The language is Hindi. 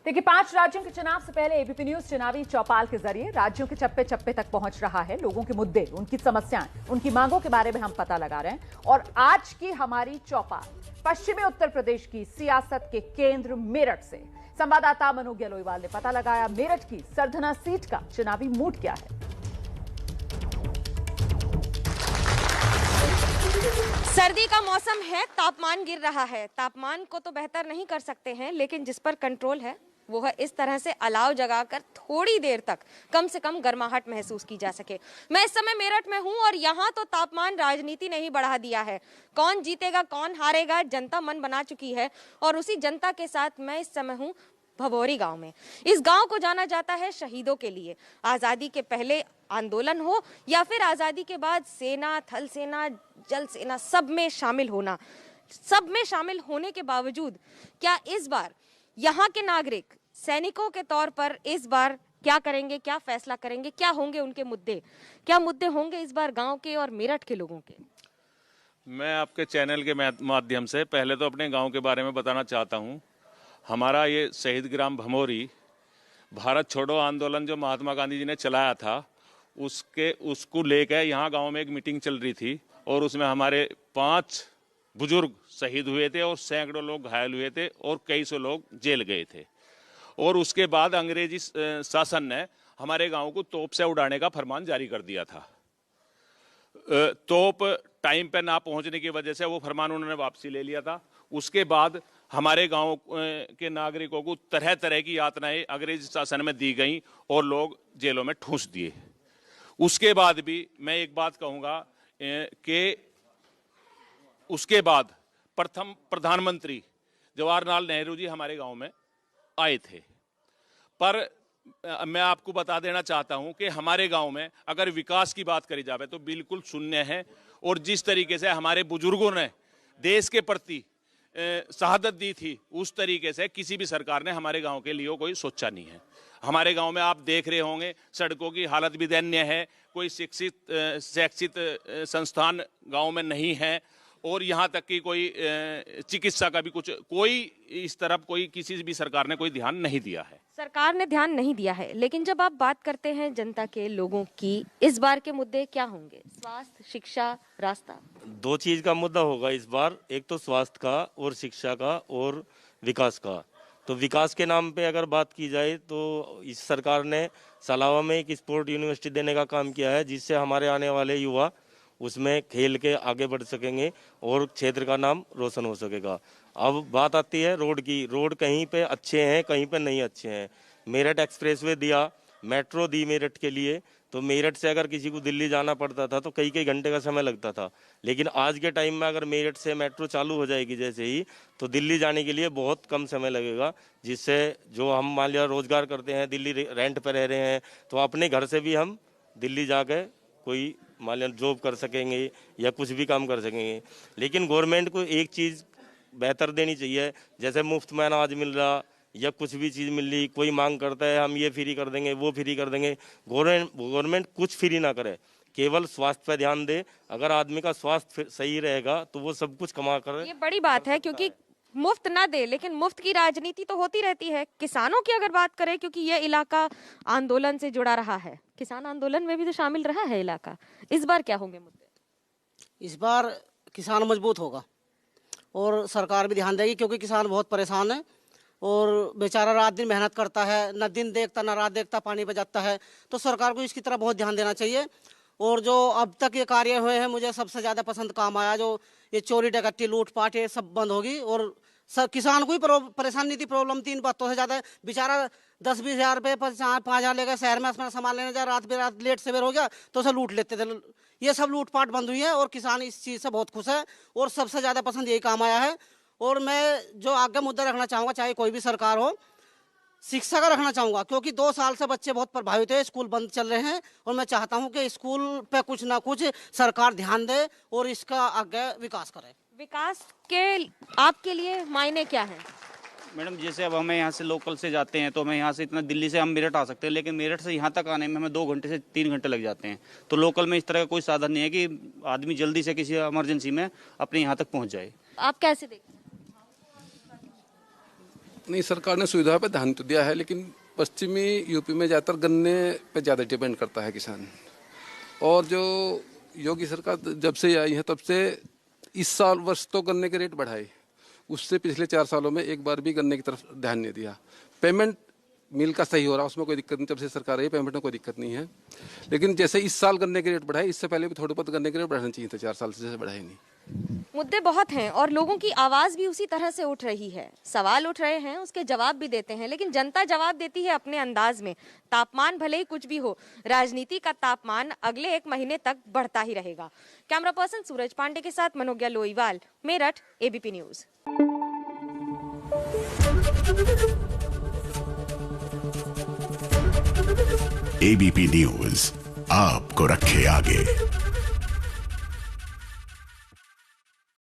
देखिए, 5 राज्यों के चुनाव से पहले एबीपी न्यूज चुनावी चौपाल के जरिए राज्यों के चप्पे चप्पे तक पहुंच रहा है। लोगों के मुद्दे, उनकी समस्याएं, उनकी मांगों के बारे में हम पता लगा रहे हैं। और आज की हमारी चौपाल पश्चिमी उत्तर प्रदेश की सियासत के केंद्र मेरठ से। संवाददाता मनु गेलोईवाल ने पता लगाया मेरठ की सरधना सीट का चुनावी मूड क्या है। सर्दी का मौसम है, तापमान गिर रहा है। तापमान को तो बेहतर नहीं कर सकते हैं, लेकिन जिस पर कंट्रोल है वो है इस तरह से अलाव जगाकर थोड़ी देर तक कम से कम गर्माहट महसूस की जा सके। मैं इस समय मेरठ में हूं और यहाँ तो तापमान राजनीति ने ही बढ़ा दिया है। कौन जीतेगा कौन हारेगा जनता मन बना चुकी है। और उसी जनता के साथ मैं इस समय हूँ भभौरी गांव में। इस गांव को जाना जाता है शहीदों के लिए। आजादी के पहले आंदोलन हो या फिर आजादी के बाद सेना, थल सेना, जल सेना, सब में शामिल होने के बावजूद क्या इस बार यहाँ के नागरिक सैनिकों के तौर पर इस बार क्या करेंगे, क्या फैसला करेंगे, क्या होंगे उनके मुद्दे, क्या मुद्दे होंगे इस बार गांव के और मेरठ के लोगों के। मैं आपके चैनल के माध्यम से पहले तो अपने गांव के बारे में बताना चाहता हूं। हमारा ये शहीद ग्राम भमोरी, भारत छोड़ो आंदोलन जो महात्मा गांधी जी ने चलाया था उसको लेकर यहाँ गांव में एक मीटिंग चल रही थी और उसमें हमारे 5 बुजुर्ग शहीद हुए थे और सैकड़ों लोग घायल हुए थे और कई सौ लोग जेल गए थे। और उसके बाद अंग्रेजी शासन ने हमारे गांव को तोप से उड़ाने का फरमान जारी कर दिया था। तोप टाइम पर ना पहुंचने की वजह से वो फरमान उन्होंने वापसी ले लिया था। उसके बाद हमारे गांव के नागरिकों को तरह तरह की यातनाएं अंग्रेजी शासन में दी गई और लोग जेलों में ठूंस दिए। उसके बाद भी मैं एक बात कहूंगा कि उसके बाद प्रथम प्रधानमंत्री जवाहरलाल नेहरू जी हमारे गांव में आए थे। पर मैं आपको बता देना चाहता हूं कि हमारे गांव में अगर विकास की बात करी जाए तो बिल्कुल शून्य है। और जिस तरीके से हमारे बुजुर्गों ने देश के प्रति शहादत दी थी उस तरीके से किसी भी सरकार ने हमारे गांव के लिए कोई सोचा नहीं है। हमारे गांव में आप देख रहे होंगे सड़कों की हालत भी दयनीय है। कोई शैक्षित संस्थान गांव में नहीं है और यहाँ तक कि कोई चिकित्सा का भी कोई इस तरफ कोई किसी भी सरकार ने कोई ध्यान नहीं दिया है। सरकार ने ध्यान नहीं दिया है, लेकिन जब आप बात करते हैं जनता के लोगों की, इस बार के मुद्दे क्या होंगे? स्वास्थ्य, शिक्षा, रास्ता। 2 चीज का मुद्दा होगा इस बार, एक तो स्वास्थ्य का और शिक्षा का और विकास का। तो विकास के नाम पे अगर बात की जाए तो इस सरकार ने सलावा में एक स्पोर्ट यूनिवर्सिटी देने का काम किया है, जिससे हमारे आने वाले युवा उसमें खेल के आगे बढ़ सकेंगे और क्षेत्र का नाम रोशन हो सकेगा। अब बात आती है रोड की। रोड कहीं पे अच्छे हैं, कहीं पे नहीं अच्छे हैं। मेरठ एक्सप्रेसवे दिया, मेट्रो दी मेरठ के लिए, तो मेरठ से अगर किसी को दिल्ली जाना पड़ता था तो कई कई घंटे का समय लगता था। लेकिन आज के टाइम में अगर मेरठ से मेट्रो चालू हो जाएगी जैसे ही, तो दिल्ली जाने के लिए बहुत कम समय लगेगा। जिससे जो हम मान लिया रोजगार करते हैं, दिल्ली रेंट पर रह रहे हैं, तो अपने घर से भी हम दिल्ली जाकर कोई मान लिया जॉब कर सकेंगे या कुछ भी काम कर सकेंगे। लेकिन गवर्नमेंट को एक चीज़ बेहतर देनी चाहिए, जैसे मुफ्त में अनाज मिल रहा या कुछ भी चीज़ मिल रही, कोई मांग करता है हम ये फ्री कर देंगे, वो फ्री कर देंगे। गवर्नमेंट कुछ फ्री ना करे, केवल स्वास्थ्य पर ध्यान दे। अगर आदमी का स्वास्थ्य सही रहेगा तो वो सब कुछ कमा कर। ये बड़ी बात है, क्योंकि मुफ्त ना दे, लेकिन मुफ्त की राजनीति तो होती रहती है। किसानों की अगर बात करें, क्योंकि ये इलाका आंदोलन से जुड़ा रहा है, किसान आंदोलन में भी तो शामिल रहा है इलाका, इस बार क्या होंगे मुद्दे? इस बार किसान मजबूत होगा और सरकार भी ध्यान देगी, क्योंकि किसान बहुत परेशान है और बेचारा रात दिन मेहनत करता है, न दिन देखता न रात देखता, पानी बचाता है। तो सरकार को इसकी तरफ बहुत ध्यान देना चाहिए। और जो अब तक ये कार्य हुए हैं, मुझे सबसे ज़्यादा पसंद काम आया जो ये चोरी डकैती लूटपाट ये सब बंद होगी। और किसान को ही परेशान नहीं थी, प्रॉब्लम 3 बातों से ज़्यादा। बेचारा 10-20 हज़ार रुपये 5,000 लेकर शहर में अपना सामान लेने जाए, रात लेट सवेर हो गया तो उसे लूट लेते थे। ये सब लूटपाट बंद हुई है और किसान इस चीज़ से बहुत खुश है और सबसे ज़्यादा पसंद यही काम आया है। और मैं जो आगे मुद्दा रखना चाहूँगा, चाहे कोई भी सरकार हो, शिक्षा का रखना चाहूँगा, क्योंकि 2 साल से बच्चे बहुत प्रभावित हुए, स्कूल बंद चल रहे हैं। और मैं चाहता हूँ कि स्कूल पे कुछ ना कुछ सरकार ध्यान दे और इसका आगे विकास करे। विकास के आपके लिए मायने क्या है? मैडम, जैसे अब हमें यहाँ से लोकल से जाते हैं तो हमें यहाँ से इतना दिल्ली से हम मेरठ आ सकते हैं, लेकिन मेरठ से यहाँ तक आने में हमें 2 घंटे से 3 घंटे लग जाते हैं। तो लोकल में इस तरह का कोई साधन नहीं है कि आदमी जल्दी से किसी इमरजेंसी में अपने यहाँ तक पहुँच जाए। आप कैसे देखते हैं? नहीं, सरकार ने सुविधा पे ध्यान तो दिया है, लेकिन पश्चिमी यूपी में ज़्यादातर गन्ने पे ज़्यादा डिपेंड करता है किसान। और जो योगी सरकार जब से आई है तब से इस साल वर्ष तो गन्ने के रेट बढ़ाए, उससे पिछले 4 सालों में एक बार भी गन्ने की तरफ ध्यान नहीं दिया। पेमेंट मिल का सही हो रहा, उसमें कोई दिक्कत नहीं, जब से सरकार आई पेमेंट में कोई दिक्कत नहीं है। लेकिन जैसे इस साल गन्ने के रेट बढ़ाए, इससे पहले भी थोड़े बहुत गन्ने के रेट बढ़ाने चाहिए थे, 4 साल से जैसे बढ़ाए नहीं। मुद्दे बहुत हैं और लोगों की आवाज भी उसी तरह से उठ रही है। सवाल उठ रहे हैं, उसके जवाब भी देते हैं, लेकिन जनता जवाब देती है अपने अंदाज में। तापमान भले ही कुछ भी हो, राजनीति का तापमान अगले 1 महीने तक बढ़ता ही रहेगा। कैमरा पर्सन सूरज पांडे के साथ Manogya Loiwal, Meerut, ABP news. ABP news आपको रखे आगे।